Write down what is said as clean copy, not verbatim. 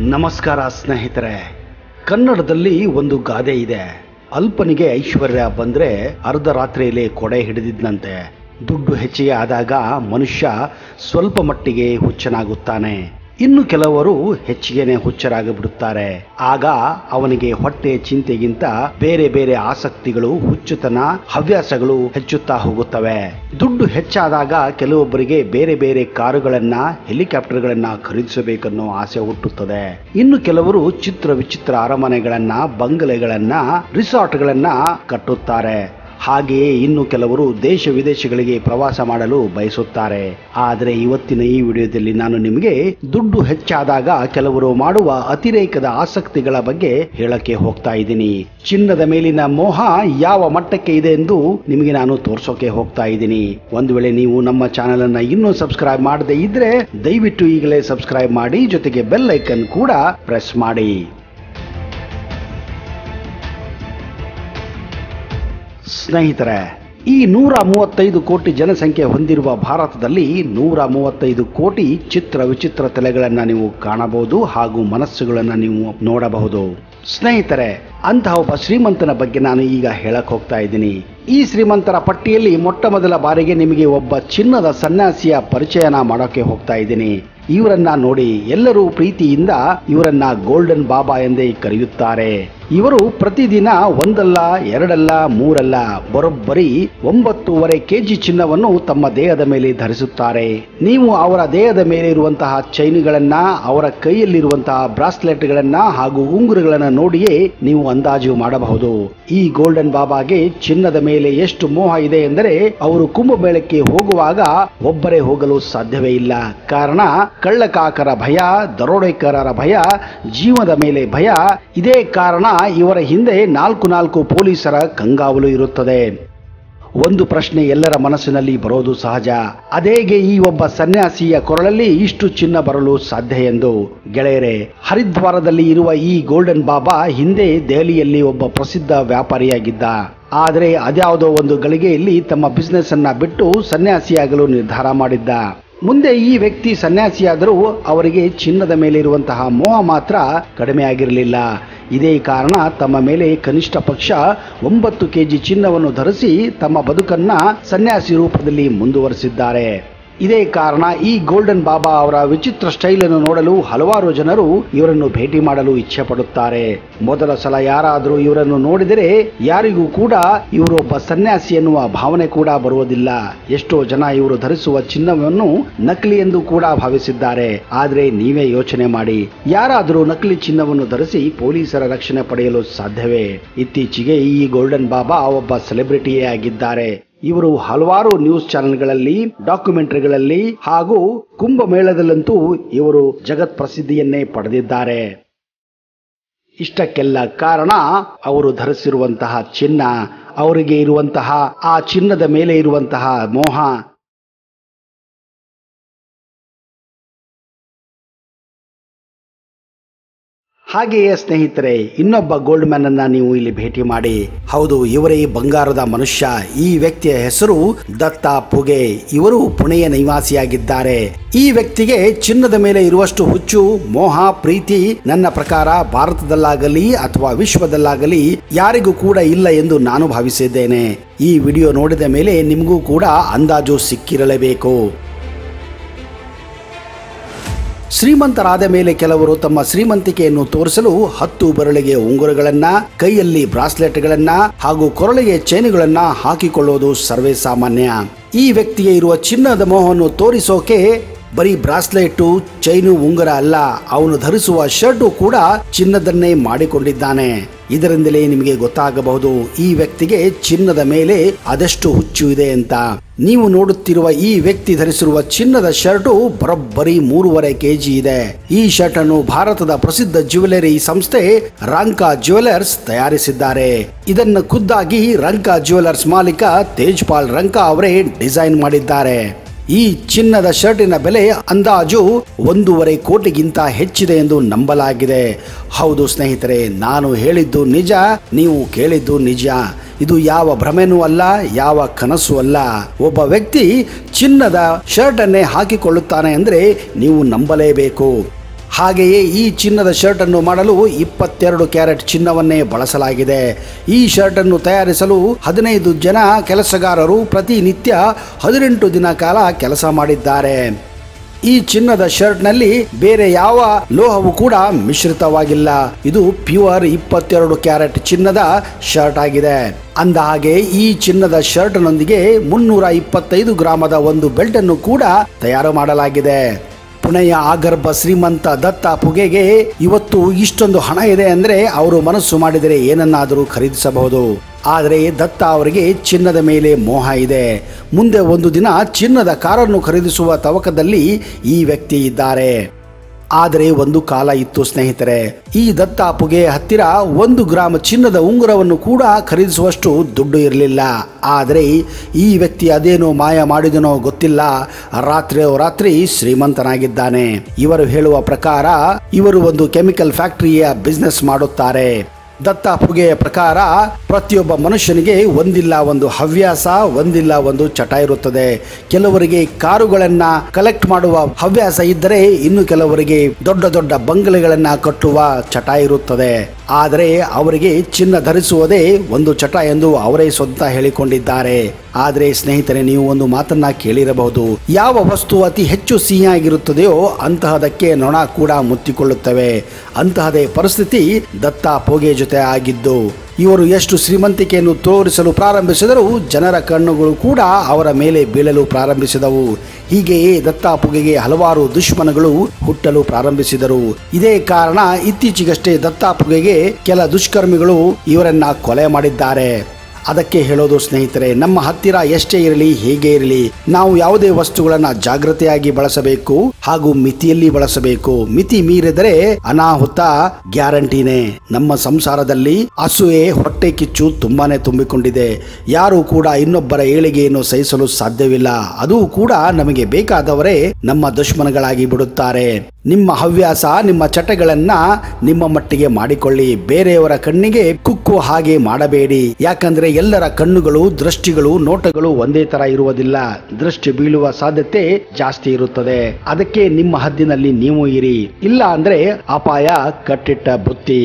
ನಮಸ್ಕಾರ ಸ್ನೇಹಿತರೆ. ಕನ್ನಡದಲ್ಲಿ ಒಂದು ಗಾದೆ ಇದೆ. ಅಲ್ಪನಿಗೆ ಐಶ್ವರ್ಯ ಬಂದ್ರೆ ಅರ್ಧ ರಾತ್ರಿಯಲ್ಲಿ ಕೊಡೆ ಹಿಡಿದಿದ್ದಂತೆ. ದುಡ್ಡು ಹೆಚ್ಚಿಗೆ ಆದಾಗ ಮನುಷ್ಯ ಸ್ವಲ್ಪ ಮಟ್ಟಿಗೆ ಹುಚ್ಚನಾಗುತ್ತಾನೆ. ಇನ್ನು ಕೆಲವರು ಹೆಚ್ಚಿಗೆನೆ ಹುಚ್ಚರಾಗಿಬಿಡುತ್ತಾರೆ. ಆಗ ಅವನಿಗೆ ಹೊಟ್ಟೆ ಚಿಂತೆಗಿಂತ ಬೇರೆ ಬೇರೆ ಆಸಕ್ತಿಗಳು, ಹುಚ್ಚುತನ, ಹವ್ಯಾಸಗಳು ಹೆಚ್ಚುತ್ತಾ ಹೋಗುತ್ತವೆ. ದುಡ್ಡು ಹೆಚ್ಚಾದಾಗ ಕೆಲವೊಬ್ಬರಿಗೆ ಬೇರೆ ಬೇರೆ ಕಾರುಗಳನ್ನ, ಹೆಲಿಕಾಪ್ಟರ್ಗಳನ್ನ ಖರೀದಿಸಬೇಕನ್ನೋ ಆಸೆ ಹುಟ್ಟುತ್ತದೆ. ಇನ್ನು ಕೆಲವರು ಚಿತ್ರ ವಿಚಿತ್ರ ಅರಮನೆಗಳನ್ನ, ಬಂಗಲೆಗಳನ್ನ, ರಿಸಾರ್ಟ್ಗಳನ್ನ ಕಟ್ಟುತ್ತಾರೆ. ಹಾಗೆಯೇ ಇನ್ನು ಕೆಲವರು ದೇಶ ವಿದೇಶಗಳಿಗೆ ಪ್ರವಾಸ ಮಾಡಲು ಬಯಸುತ್ತಾರೆ. ಆದರೆ ಇವತ್ತಿನ ಈ ವಿಡಿಯೋದಲ್ಲಿ ನಾನು ನಿಮಗೆ ದುಡ್ಡು ಹೆಚ್ಚಾದಾಗ ಕೆಲವರು ಮಾಡುವ ಅತಿರೇಕದ ಆಸಕ್ತಿಗಳ ಬಗ್ಗೆ ಹೇಳಕ್ಕೆ ಹೋಗ್ತಾ ಇದ್ದೀನಿ. ಚಿನ್ನದ ಮೇಲಿನ ಮೋಹ ಯಾವ ಮಟ್ಟಕ್ಕೆ ಇದೆ ಎಂದು ನಿಮಗೆ ನಾನು ತೋರ್ಸೋಕೆ ಹೋಗ್ತಾ ಇದ್ದೀನಿ. ಒಂದು ವೇಳೆ ನೀವು ನಮ್ಮ ಚಾನೆಲ್ ಅನ್ನ ಇನ್ನೂ ಸಬ್ಸ್ಕ್ರೈಬ್ ಮಾಡದೇ ಇದ್ರೆ ದಯವಿಟ್ಟು ಈಗಲೇ ಸಬ್ಸ್ಕ್ರೈಬ್ ಮಾಡಿ, ಜೊತೆಗೆ ಬೆಲ್ ಐಕನ್ ಕೂಡ ಪ್ರೆಸ್ ಮಾಡಿ. ಸ್ನೇಹಿತರೆ, ಈ 135 ಕೋಟಿ ಜನಸಂಖ್ಯೆ ಹೊಂದಿರುವ ಭಾರತದಲ್ಲಿ 135 ಕೋಟಿ ಚಿತ್ರ ವಿಚಿತ್ರ ತಲೆಗಳನ್ನು ನೀವು ಕಾಣಬಹುದು ಹಾಗೂ ಮನಸ್ಸುಗಳನ್ನು ನೀವು ನೋಡಬಹುದು. ಸ್ನೇಹಿತರೆ, ಅಂತಹ ಒಬ್ಬ ಶ್ರೀಮಂತನ ಬಗ್ಗೆ ನಾನು ಈಗ ಹೇಳಕ್ ಹೋಗ್ತಾ ಇದ್ದೀನಿ. ಈ ಶ್ರೀಮಂತರ ಪಟ್ಟಿಯಲ್ಲಿ ಮೊಟ್ಟ ಮೊದಲ ಬಾರಿಗೆ ನಿಮಗೆ ಒಬ್ಬ ಚಿನ್ನದ ಸನ್ಯಾಸಿಯ ಪರಿಚಯನ ಮಾಡೋಕೆ ಹೋಗ್ತಾ ಇದ್ದೀನಿ. ಇವರನ್ನ ನೋಡಿ ಎಲ್ಲರೂ ಪ್ರೀತಿಯಿಂದ ಇವರನ್ನ ಗೋಲ್ಡನ್ ಬಾಬಾ ಎಂದೇ ಕರೆಯುತ್ತಾರೆ. ಇವರು ಪ್ರತಿದಿನ ಒಂದಲ್ಲ, ಎರಡಲ್ಲ, ಮೂರಲ್ಲ, ಬರೋಬ್ಬರಿ 9.5 kg ಚಿನ್ನವನ್ನು ತಮ್ಮ ದೇಹದ ಮೇಲೆ ಧರಿಸುತ್ತಾರೆ. ನೀವು ಅವರ ದೇಹದ ಮೇಲೆ ಇರುವಂತಹ ಚೈನ್ಗಳನ್ನ, ಅವರ ಕೈಯಲ್ಲಿರುವಂತಹ ಬ್ರಾಸ್ಲೆಟ್ಗಳನ್ನ ಹಾಗೂ ಉಂಗುರಗಳನ್ನ ನೋಡಿಯೇ ನೀವು ಅಂದಾಜು ಮಾಡಬಹುದು ಈ ಗೋಲ್ಡನ್ ಬಾಬಾಗೆ ಚಿನ್ನದ ಮೇಲೆ ಎಷ್ಟು ಮೋಹ ಇದೆ ಎಂದರೆ ಅವರು ಕುಂಭಮೇಳಕ್ಕೆ ಹೋಗುವಾಗ ಒಬ್ಬರೇ ಹೋಗಲು ಸಾಧ್ಯವೇ ಇಲ್ಲ. ಕಾರಣ ಕಳ್ಳಕಾಕರ ಭಯ, ದರೋಡೆಕೋರರ ಭಯ, ಜೀವದ ಮೇಲೆ ಭಯ. ಇದೇ ಕಾರಣ ಇವರ ಹಿಂದೆ 4 ಪೊಲೀಸರ ಕಂಗಾವಲು ಇರುತ್ತದೆ. ಒಂದು ಪ್ರಶ್ನೆ ಎಲ್ಲರ ಮನಸ್ಸಿನಲ್ಲಿ ಬರೋದು ಸಹಜ. ಅದೇಗೆ ಈ ಒಬ್ಬ ಸನ್ಯಾಸಿಯ ಕೊರಳಲ್ಲಿ ಇಷ್ಟು ಚಿನ್ನ ಬರಲು ಸಾಧ್ಯ ಎಂದು. ಗೆಳೆಯರೆ, ಹರಿದ್ವಾರದಲ್ಲಿ ಇರುವ ಈ ಗೋಲ್ಡನ್ ಬಾಬಾ ಹಿಂದೆ ದೆಹಲಿಯಲ್ಲಿ ಒಬ್ಬ ಪ್ರಸಿದ್ಧ ವ್ಯಾಪಾರಿಯಾಗಿದ್ದ. ಆದರೆ ಅದ್ಯಾವುದೋ ಒಂದು ಗಳಿಗೆಯಲ್ಲಿ ತಮ್ಮ ಬಿಸ್ನೆಸ್ ಅನ್ನ ಬಿಟ್ಟು ಸನ್ಯಾಸಿಯಾಗಲು ನಿರ್ಧಾರ ಮಾಡಿದ್ದ. ಮುಂದೆ ಈ ವ್ಯಕ್ತಿ ಸನ್ಯಾಸಿಯಾದರೂ ಅವರಿಗೆ ಚಿನ್ನದ ಮೇಲೆ ಇರುವಂತಹ ಮೋಹ ಮಾತ್ರ ಕಡಿಮೆ ಆಗಿರಲಿಲ್ಲ. ಇದೇ ಕಾರಣ ತಮ್ಮ ಮೇಲೆ ಕನಿಷ್ಠ ಪಕ್ಷ 9 kg ಚಿನ್ನವನ್ನು ಧರಿಸಿ ತಮ್ಮ ಬದುಕನ್ನ ಸನ್ಯಾಸಿ ರೂಪದಲ್ಲಿ ಮುಂದುವರೆಸಿದ್ದಾರೆ. ಇದೇ ಕಾರಣ ಈ ಗೋಲ್ಡನ್ ಬಾಬಾ ಅವರ ವಿಚಿತ್ರ ಸ್ಟೈಲ್ ಅನ್ನು ನೋಡಲು ಹಲವಾರು ಜನರು ಇವರನ್ನು ಭೇಟಿ ಮಾಡಲು ಇಚ್ಛೆ ಪಡುತ್ತಾರೆ. ಮೊದಲ ಸಲ ಯಾರಾದರೂ ಇವರನ್ನು ನೋಡಿದರೆ ಯಾರಿಗೂ ಕೂಡ ಇವರೊಬ್ಬ ಸನ್ಯಾಸಿ ಎನ್ನುವ ಭಾವನೆ ಕೂಡ ಬರುವುದಿಲ್ಲ. ಎಷ್ಟೋ ಜನ ಇವರು ಧರಿಸುವ ಚಿನ್ನವನ್ನು ನಕಲಿ ಎಂದು ಕೂಡ ಭಾವಿಸಿದ್ದಾರೆ. ಆದ್ರೆ ನೀವೇ ಯೋಚನೆ ಮಾಡಿ, ಯಾರಾದರೂ ನಕಲಿ ಚಿನ್ನವನ್ನು ಧರಿಸಿ ಪೊಲೀಸರ ರಕ್ಷಣೆ ಪಡೆಯಲು ಸಾಧ್ಯವೇ? ಇತ್ತೀಚೆಗೆ ಈ ಗೋಲ್ಡನ್ ಬಾಬಾ ಒಬ್ಬ ಸೆಲೆಬ್ರಿಟಿಯೇ ಆಗಿದ್ದಾರೆ. ಇವರು ಹಲವಾರು ನ್ಯೂಸ್ ಚಾನೆಲ್ಗಳಲ್ಲಿ, ಡಾಕ್ಯುಮೆಂಟರಿಗಳಲ್ಲಿ ಹಾಗೂ ಕುಂಭಮೇಳದಲ್ಲಂತೂ ಇವರು ಜಗತ್ ಪ್ರಸಿದ್ಧಿಯನ್ನೇ ಪಡೆದಿದ್ದಾರೆ. ಇಷ್ಟಕ್ಕೆಲ್ಲ ಕಾರಣ ಅವರು ಧರಿಸಿರುವಂತಹ ಚಿನ್ನ, ಅವರಿಗೆ ಇರುವಂತಹ ಆ ಚಿನ್ನದ ಮೇಲೆ ಇರುವಂತಹ ಮೋಹ. ಹಾಗೆಯೇ ಸ್ನೇಹಿತರೆ, ಇನ್ನೊಬ್ಬ ಗೋಲ್ಡ್ ಮ್ಯಾನ್ ಅನ್ನ ನೀವು ಇಲ್ಲಿ ಭೇಟಿ ಮಾಡಿ. ಹೌದು, ಇವರೇ ಬಂಗಾರದ ಮನುಷ್ಯ. ಈ ವ್ಯಕ್ತಿಯ ಹೆಸರು ದತ್ತ ಪುಗೆ. ಇವರು ಪುಣೆಯ ನಿವಾಸಿಯಾಗಿದ್ದಾರೆ. ಈ ವ್ಯಕ್ತಿಗೆ ಚಿನ್ನದ ಮೇಲೆ ಇರುವಷ್ಟು ಹುಚ್ಚು, ಮೋಹ, ಪ್ರೀತಿ ನನ್ನ ಪ್ರಕಾರ ಭಾರತದಲ್ಲಾಗಲಿ ಅಥವಾ ವಿಶ್ವದಲ್ಲಾಗಲಿ ಯಾರಿಗೂ ಕೂಡ ಇಲ್ಲ ಎಂದು ನಾನು ಭಾವಿಸಿದ್ದೇನೆ. ಈ ವಿಡಿಯೋ ನೋಡಿದ ಮೇಲೆ ನಿಮಗೂ ಕೂಡ ಅಂದಾಜು ಸಿಕ್ಕಿರಲೇಬೇಕು. ಶ್ರೀಮಂತರಾದ ಮೇಲೆ ಕೆಲವರು ತಮ್ಮ ಶ್ರೀಮಂತಿಕೆಯನ್ನು ತೋರಿಸಲು 10 ಬೆರಳಿಗೆ ಉಂಗುರಗಳನ್ನ, ಕೈಯಲ್ಲಿ ಬ್ರಾಸ್ಲೆಟ್ಗಳನ್ನ ಹಾಗೂ ಕೊರಳಿಗೆ ಚೈನುಗಳನ್ನ ಹಾಕಿಕೊಳ್ಳುವುದು ಸರ್ವೇ ಸಾಮಾನ್ಯ. ಈ ವ್ಯಕ್ತಿಗೆ ಇರುವ ಚಿನ್ನದ ಮೋಹವನ್ನು ತೋರಿಸೋಕೆ ಬರೀ ಬ್ರಾಸ್ಲೆಟ್, ಚೈನು, ಉಂಗುರ ಅಲ್ಲ, ಅವನು ಧರಿಸುವ ಶರ್ಟು ಕೂಡ ಚಿನ್ನದನ್ನೇ ಮಾಡಿಕೊಂಡಿದ್ದಾನೆ. ಇದರಿಂದಲೇ ನಿಮಗೆ ಗೊತ್ತಾಗಬಹುದು ಈ ವ್ಯಕ್ತಿಗೆ ಚಿನ್ನದ ಮೇಲೆ ಅದೆಷ್ಟು ಹುಚ್ಚು ಇದೆ ಅಂತ. ನೀವು ನೋಡುತ್ತಿರುವ ಈ ವ್ಯಕ್ತಿ ಧರಿಸಿರುವ ಚಿನ್ನದ ಶರ್ಟು ಬರೋಬ್ಬರಿ 3.5 kg ಇದೆ. ಈ ಶರ್ಟ್ ಅನ್ನು ಭಾರತದ ಪ್ರಸಿದ್ಧ ಜ್ಯುವೆಲರಿ ಸಂಸ್ಥೆ ರಂಕಾ ಜ್ಯುವೆಲರ್ಸ್ ತಯಾರಿಸಿದ್ದಾರೆ. ಇದನ್ನು ಖುದ್ದಾಗಿ ರಂಕಾ ಜ್ಯುವೆಲರ್ಸ್ ಮಾಲೀಕ ತೇಜ್ಪಾಲ್ ರಂಕಾ ಅವರೇ ಡಿಸೈನ್ ಮಾಡಿದ್ದಾರೆ. ಈ ಚಿನ್ನದ ಶರ್ಟಿನ ಬೆಲೆ ಅಂದಾಜು 1.5 ಕೋಟಿಗಿಂತ ಹೆಚ್ಚಿದೆ ಎಂದು ನಂಬಲಾಗಿದೆ. ಹೌದು ಸ್ನೇಹಿತರೆ, ನಾನು ಹೇಳಿದ್ದು ನಿಜ, ನೀವು ಕೇಳಿದ್ದು ನಿಜ. ಇದು ಯಾವ ಭ್ರಮೆನೂ ಅಲ್ಲ, ಯಾವ ಕನಸು ಅಲ್ಲ. ಒಬ್ಬ ವ್ಯಕ್ತಿ ಚಿನ್ನದ ಶರ್ಟ್ ಅನ್ನೇ ಹಾಕಿಕೊಳ್ಳುತ್ತಾನೆ ಅಂದರೆ ನೀವು ನಂಬಲೇಬೇಕು. ಹಾಗೆಯೇ ಈ ಚಿನ್ನದ ಶರ್ಟ್ ಅನ್ನು ಮಾಡಲು 22 ಕ್ಯಾರೆಟ್ ಚಿನ್ನವನ್ನೇ ಬಳಸಲಾಗಿದೆ. ಈ ಶರ್ಟ್ ಅನ್ನು ತಯಾರಿಸಲು 15 ಜನ ಕೆಲಸಗಾರರು ಪ್ರತಿನಿತ್ಯ 18 ದಿನ ಕಾಲ ಕೆಲಸ ಮಾಡಿದ್ದಾರೆ. ಈ ಚಿನ್ನದ ಶರ್ಟ್ ನಲ್ಲಿ ಬೇರೆ ಯಾವ ಲೋಹವು ಕೂಡ ಮಿಶ್ರಿತವಾಗಿಲ್ಲ. ಇದು ಪ್ಯೂರ್ 22 ಕ್ಯಾರೆಟ್ ಚಿನ್ನದ ಶರ್ಟ್ ಆಗಿದೆ. ಅಂದ ಹಾಗೆ ಈ ಚಿನ್ನದ ಶರ್ಟ್ ನೊಂದಿಗೆ 325 ಗ್ರಾಮದ ಒಂದು ಬೆಲ್ಟ್ ಅನ್ನು ಕೂಡ ತಯಾರು ಮಾಡಲಾಗಿದೆ. ಪುಣೆಯ ಆಗರ್ಭ ಶ್ರೀಮಂತ ದತ್ತ ಪುಗೆಗೆ ಇವತ್ತು ಇಷ್ಟೊಂದು ಹಣ ಇದೆ ಅಂದ್ರೆ ಅವರು ಮನಸ್ಸು ಮಾಡಿದರೆ ಏನನ್ನಾದರೂ ಖರೀದಿಸಬಹುದು. ಆದರೆ ದತ್ತ ಅವರಿಗೆ ಚಿನ್ನದ ಮೇಲೆ ಮೋಹ ಇದೆ. ಮುಂದೆ ಒಂದು ದಿನ ಚಿನ್ನದ ಕಾರನ್ನು ಖರೀದಿಸುವ ತವಕದಲ್ಲಿ ಈ ವ್ಯಕ್ತಿ ಇದ್ದಾರೆ. ಆದರೆ ಒಂದು ಕಾಲ ಇತ್ತು ಸ್ನೇಹಿತರೆ, ಈ ದತ್ತ ಪುಗೆ ಹತ್ತಿರ 1 ಗ್ರಾಮ್ ಚಿನ್ನದ ಉಂಗುರವನ್ನು ಕೂಡ ಖರೀದಿಸುವಷ್ಟು ದುಡ್ಡು ಇರಲಿಲ್ಲ. ಆದರೆ ಈ ವ್ಯಕ್ತಿ ಅದೇನೋ ಮಾಯ ಮಾಡಿದನೋ ಗೊತ್ತಿಲ್ಲ, ರಾತ್ರಿ ಶ್ರೀಮಂತನಾಗಿದ್ದಾನೆ. ಇವರು ಹೇಳುವ ಪ್ರಕಾರ ಇವರು ಒಂದು ಕೆಮಿಕಲ್ ಫ್ಯಾಕ್ಟರಿಯ ಬಿಸ್ನೆಸ್ ಮಾಡುತ್ತಾರೆ. ದತ್ತ ಪುಗೆಯ ಪ್ರಕಾರ ಪ್ರತಿಯೊಬ್ಬ ಮನುಷ್ಯನಿಗೆ ಒಂದಿಲ್ಲ ಒಂದು ಹವ್ಯಾಸ, ಒಂದಿಲ್ಲ ಒಂದು ಚಟ ಇರುತ್ತದೆ. ಕೆಲವರಿಗೆ ಕಾರುಗಳನ್ನ ಕಲೆಕ್ಟ್ ಮಾಡುವ ಹವ್ಯಾಸ ಇದ್ದರೆ, ಇನ್ನು ಕೆಲವರಿಗೆ ದೊಡ್ಡ ದೊಡ್ಡ ಬಂಗಲೆಗಳನ್ನ ಕಟ್ಟುವ ಚಟ ಇರುತ್ತದೆ. ಆದರೆ ಅವರಿಗೆ ಚಿನ್ನ ಧರಿಸುವುದೇ ಒಂದು ಚಟ ಎಂದು ಅವರೇ ಸ್ವತಃ ಹೇಳಿಕೊಂಡಿದ್ದಾರೆ. ಆದರೆ ಸ್ನೇಹಿತರೆ, ನೀವು ಒಂದು ಮಾತನ್ನ ಕೇಳಿರಬಹುದು, ಯಾವ ವಸ್ತು ಅತಿ ಹೆಚ್ಚು ಸಿಹಿಯಾಗಿರುತ್ತದೆಯೋ ಅಂತಹದಕ್ಕೆ ನೊಣ ಕೂಡ ಮುತ್ತಿಕೊಳ್ಳುತ್ತವೆ. ಅಂತಹದೇ ಪರಿಸ್ಥಿತಿ ದತ್ತ ಪುಗೆ ಜೊತೆ ಆಗಿದ್ದು, ಇವರು ಎಷ್ಟು ಶ್ರೀಮಂತಿಕೆಯನ್ನು ತೋರಿಸಲು ಪ್ರಾರಂಭಿಸಿದರೂ ಜನರ ಕಣ್ಣುಗಳು ಕೂಡ ಅವರ ಮೇಲೆ ಬೀಳಲು ಪ್ರಾರಂಭಿಸಿದವು. ಹೀಗೆಯೇ ದತ್ತ ಪುಗೆಗೆ ಹಲವಾರು ದುಶ್ಮನಗಳು ಹುಟ್ಟಲು ಪ್ರಾರಂಭಿಸಿದರು. ಇದೇ ಕಾರಣ ಇತ್ತೀಚೆಗಷ್ಟೇ ದತ್ತ ಪುಗೆಗೆ ಕೆಲ ದುಷ್ಕರ್ಮಿಗಳು ಇವರನ್ನ ಕೊಲೆ ಮಾಡಿದ್ದಾರೆ. ಅದಕ್ಕೆ ಹೇಳೋದು ಸ್ನೇಹಿತರೆ, ನಮ್ಮ ಹತ್ತಿರ ಎಷ್ಟೇ ಇರಲಿ, ಹೇಗೆ ಇರಲಿ, ನಾವು ಯಾವುದೇ ವಸ್ತುಗಳನ್ನ ಜಾಗೃತೆಯಾಗಿ ಬಳಸಬೇಕು ಹಾಗೂ ಮಿತಿಯಲ್ಲಿ ಬಳಸಬೇಕು. ಮಿತಿ ಮೀರಿದರೆ ಅನಾಹುತ ಗ್ಯಾರಂಟಿನೇ. ನಮ್ಮ ಸಂಸಾರದಲ್ಲಿ ಅಸೂಯೆ, ಹೊಟ್ಟೆ ಕಿಚ್ಚು ತುಂಬಾನೇ ತುಂಬಿಕೊಂಡಿದೆ. ಯಾರು ಕೂಡ ಇನ್ನೊಬ್ಬರ ಏಳಿಗೆಯನ್ನು ಸಹಿಸಲು ಸಾಧ್ಯವಿಲ್ಲ. ಅದು ಕೂಡ ನಮಗೆ ಬೇಕಾದವರೇ ನಮ್ಮ ದುಶ್ಮನಗಳಾಗಿ ಬಿಡುತ್ತಾರೆ. ನಿಮ್ಮ ಹವ್ಯಾಸ, ನಿಮ್ಮ ಚಟಗಳನ್ನ ನಿಮ್ಮ ಮಟ್ಟಿಗೆ ಮಾಡಿಕೊಳ್ಳಿ. ಬೇರೆಯವರ ಕಣ್ಣಿಗೆ ಕುಕ್ಕು ಹಾಗೆ ಮಾಡಬೇಡಿ. ಯಾಕಂದ್ರೆ ಎಲ್ಲರ ಕಣ್ಣುಗಳು, ದೃಷ್ಟಿಗಳು, ನೋಟಗಳು ಒಂದೇ ತರ ಇರುವುದಿಲ್ಲ. ದೃಷ್ಟಿ ಬೀಳುವ ಸಾಧ್ಯತೆ ಜಾಸ್ತಿ ಇರುತ್ತದೆ. ಅದಕ್ಕೆ ನಿಮ್ಮ ಹದ್ದಿನಲ್ಲಿ ನೀವು ಇರಿ. ಇಲ್ಲ ಅಂದ್ರೆ ಅಪಾಯ ಕಟ್ಟಿಟ್ಟ ಬುತ್ತಿ.